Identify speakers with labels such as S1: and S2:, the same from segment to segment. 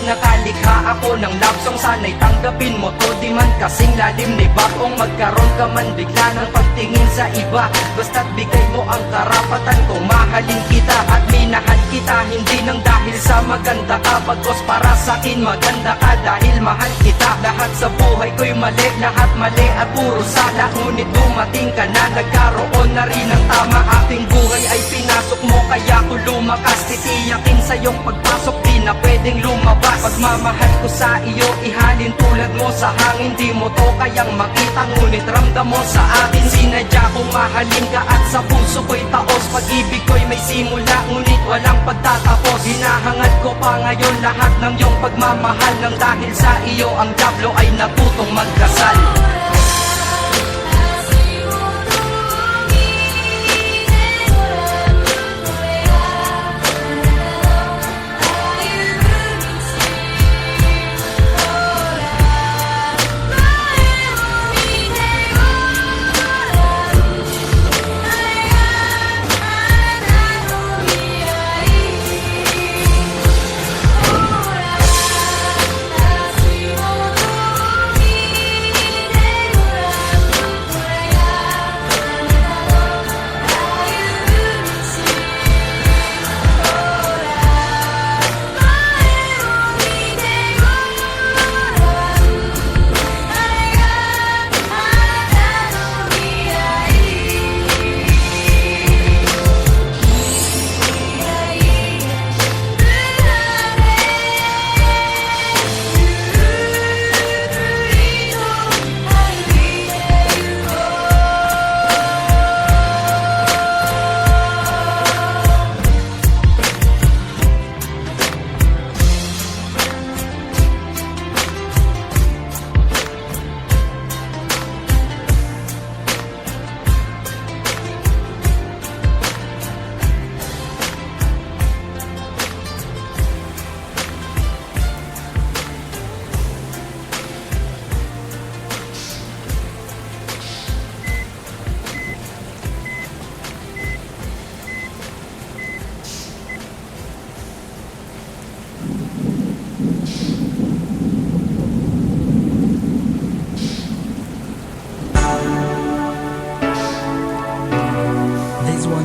S1: nakalikha ako ng love song. Sana'y tanggapin mo to, di man kasing lalim ni Bakong magkaroon ka man bigla ng pagtingin sa iba. Basta't bigay mo ang karapatan kung mahalin kita at minahal kita. Hindi nang dahil sa maganda ka, bagos para sa'kin maganda ka dahil mahal kita. Lahat sa buhay ko'y mali, lahat mali at puro sala. Ngunit dumating ka na, nagkaroon na rin ng tama. Ating buhay ay pinasok mo, kaya ko lumakas. Titiyakin sa iyong pagpasok, di na pwedeng lumabas. Pagmamahal ko sa iyo, ihalin tulad mo sa hangin. Di mo to kayang makita, ngunit ramdam mo sa akin. Sinadya kong mahalin ka at sa puso ko'y taos. Pag-ibig ko'y may simula, ngunit walang pagtatapos. Hinahangad ko pa ngayon lahat ng iyong pagmamahal. Nang dahil sa iyo ang diablo ay natutong magkasal.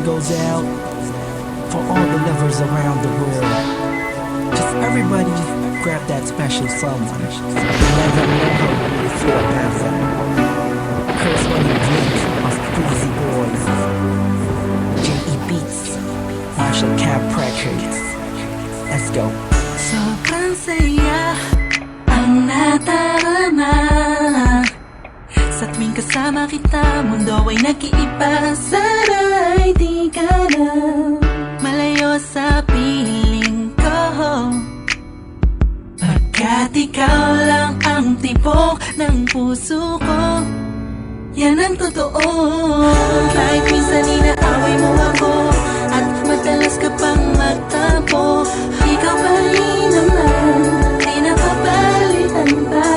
S2: Goes out for all the lovers around the world. Just everybody grab that special someone. Let them know how you really feel about them. Here's one you drink of Breezy Boys, J.E. Beats, Marshall Camp Records. Let's go.
S3: Sobrang saya ang natarama sa tuwing kasama kita, mundo ay nag-iiba. Sana'y di ka na malayo sa piling ko, pagkat ikaw lang ang tibok ng puso ko. Yan ang totoo. Kahit minsan inaaway mo ako at madalas ka pang magtampo, ikaw pa rin naman, di napapalitan pa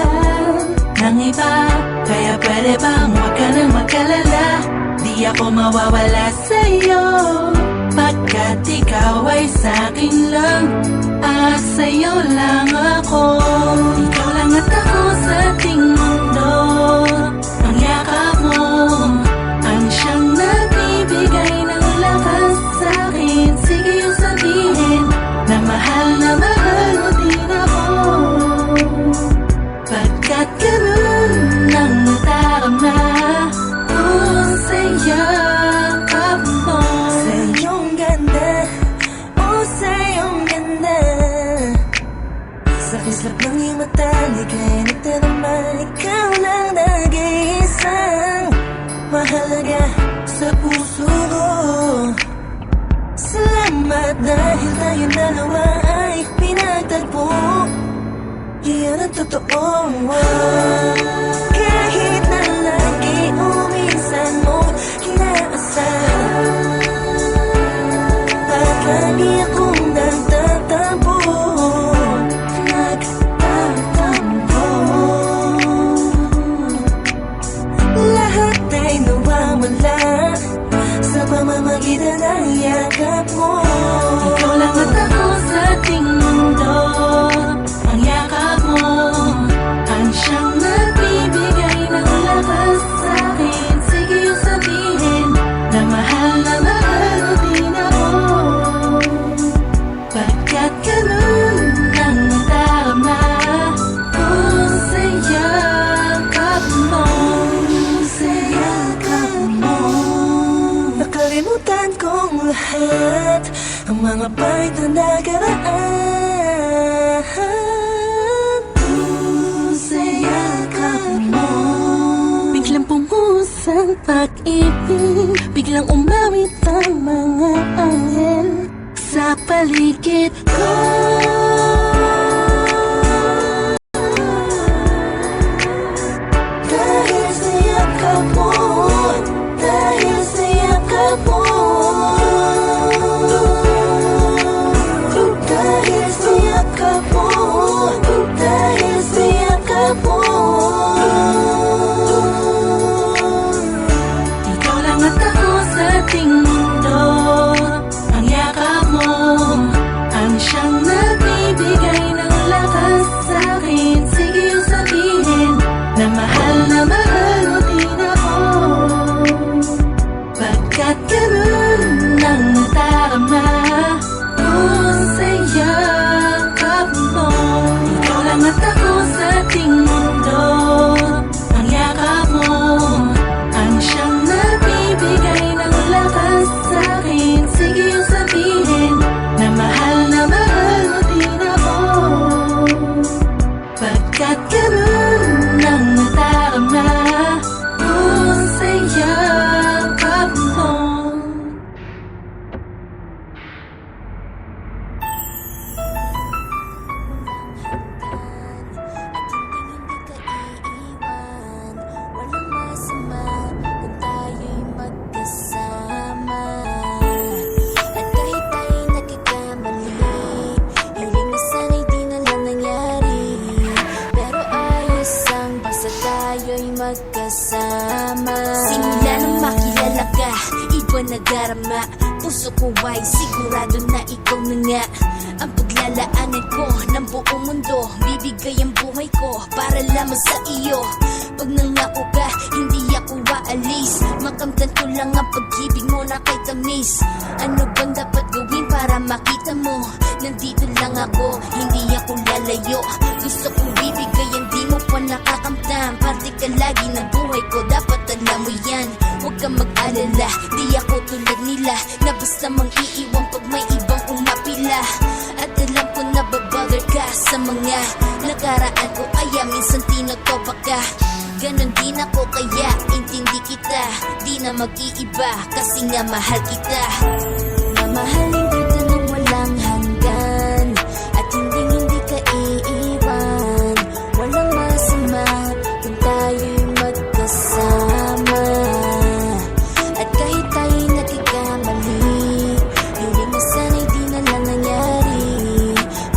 S3: ng iba. Kaya pwede bang huwag ka nang mag-alala, di ako mawawala sa'yo, pagkat ikaw ay sa'kin lang, sa'yo lang ako. Ikaw lang at ako sa ating mundo. Ang yakap mo ang siyang nagbibigay ng lakas sa'kin. Sige yung sabihin na mahal mo din ako, pagkat ganun ang natarama ko sa yakap mo. Sa iyong ganda, sa iyong ganda, sa kislap ng iyong mata, ligay nagdarama. Ikaw lang nag-iisang mahalaga sa puso ko. Salamat dahil tayo dalawa ay pinagtagpo. Iyan ang totoo. Kahit na lagi o minsan mo kinakasal, at lagi akong nagtatampo, lahat ay nawawala sa pamamagitan ng yakap mo. Ikaw lang at ako sa ating mundo. Ang Kalimutan kong lahat ang mga pahit na nakaraan. Sa yakap mo, biglang pumuhos ang pag-ibig, biglang umawit ang mga anghel sa paligid ko. Dahil sa yakap mo, dahil sa yakap mo, dahil sa yakap mo, dahil sa yakap mo. Ikaw lang at ako sa ating mundo. Ang yakap mo ang siyang nagbibigay ng lakas sa akin. Sige yung sabihin na mahal mo din ako, pagkat ganun ang nadarama ko sa yakap mo. Ikaw lang at ako sa ating mundo. Ang yakap mo ang siyang nagbibigay ng lakas sa akin. Sige yung sabihin na mahal mo din ako, pagkat ganun ang nadarama ko sa yakap mo.
S4: Walang masama kung tayo'y magkasama. At kahit tayo'y nagkakamali, hiling na sana'y di na lang nangyari. Pero ayos ang basta tayo'y magkasama. Simula nang makilala ka, iba nagarama. Puso ko ay sigurado na ikaw na nga ang paglalaanan ko ng buong mundo. Bibigay ang buhay ko para lamang sa iyo. Pag nangako ka, hindi ako aalis. Makamtan ko lang ang pag-ibig mo na kay tamis. Ano bang dapat gawin para makita mo? Nandito lang ako, hindi ako lalayo. Gusto kong bibigay ang di mo pa nakakamtam. Parte ka lagi ng buhay ko, dapat alam mo yan. Huwag kang mag-alala, di ako tulad nila na basta mang iiwan pag may ibang umapila. At alam ko na babother ka sa mga nakaraan ko, kaya minsan tinotopa ka. Ganon din ako, kaya intindi kita. Di na mag-iiba kasi nga mahal kita. Mamahalin kita nang walang hanggan, at hindi ka iiwan. Walang masama kung tayo'y magkasama. At kahit tayo'y nagkakamali, hiling na sana'y di na lang nangyari.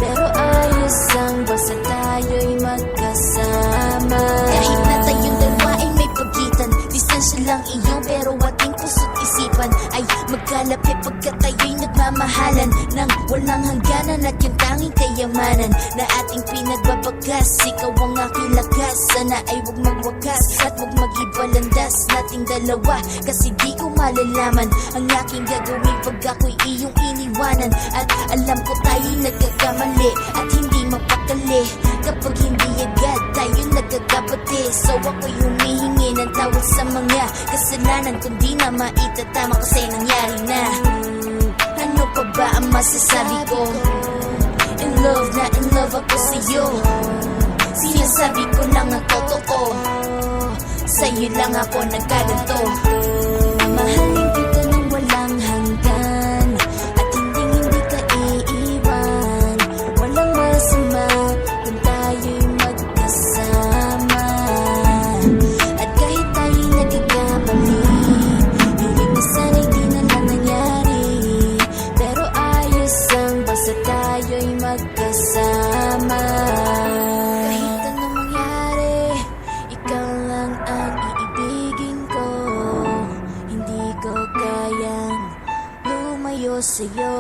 S4: Pero ayos ang basta tayo'y magkasama. Kahit na tayong dalawa ay may pagitan, distansya lang iyong pero ating puso't isipan ay magkalapit pagkat tayo'y nagmamahalan ng walang hangganan. At yung tanging kayamanan na ating pinagbabagas, ikaw ang aking lakas. Sana ay huwag magwakas at huwag mag-ibalandas nating dalawa, kasi di ko malalaman ang aking gagawin pag ako'y iyong iniwanan. At alam ko tayo'y nagkakamali at hindi mapakali kapag hindi agad tayo nagkakabati. So ako'y humihingi ng tawad sa mga kasalanan kung di na maitatama kasi nangyari na. Ano pa ba ang masasabi ko? In love na in love ako sa'yo. Sinasabi ko lang ang totoo, sa'yo lang ako nagkaganto. Mahalin kita nang walang hanggan, at hindi ka iiwan. Walang masama kung tayo'y magkasama. At kahit tayo'y nagkakamali, hiling na sana'y di na lang nangyari. Pero ayos ang basta tayo'y magkasama. Kahit anong mangyari, ikaw lang ang iibigin ko. Hindi ko kayang lumayo sa'yo.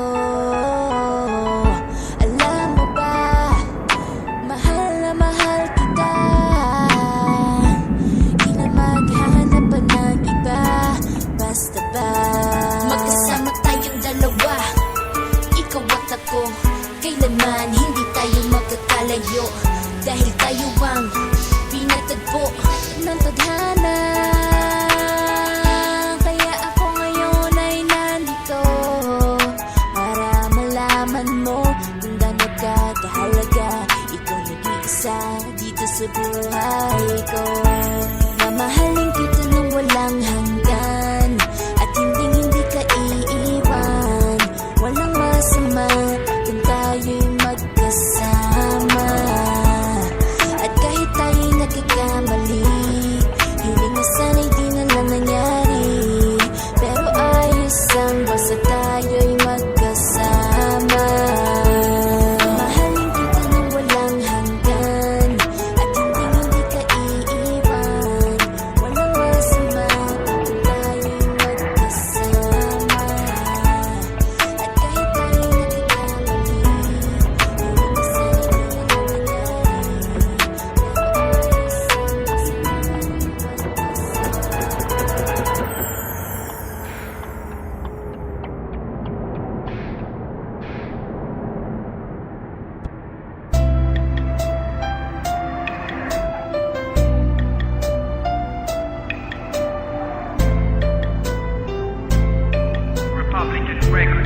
S4: Alam mo ba, mahal na mahal kita. Di na maghanap pa ng iba, basta ba magkasama tayong dalawa, ikaw at ako. Kailanman hindi tayo magkakalayo, dahil tayo ang pinatagpo ng tadhana. Kaya ako ngayon ay
S5: Records.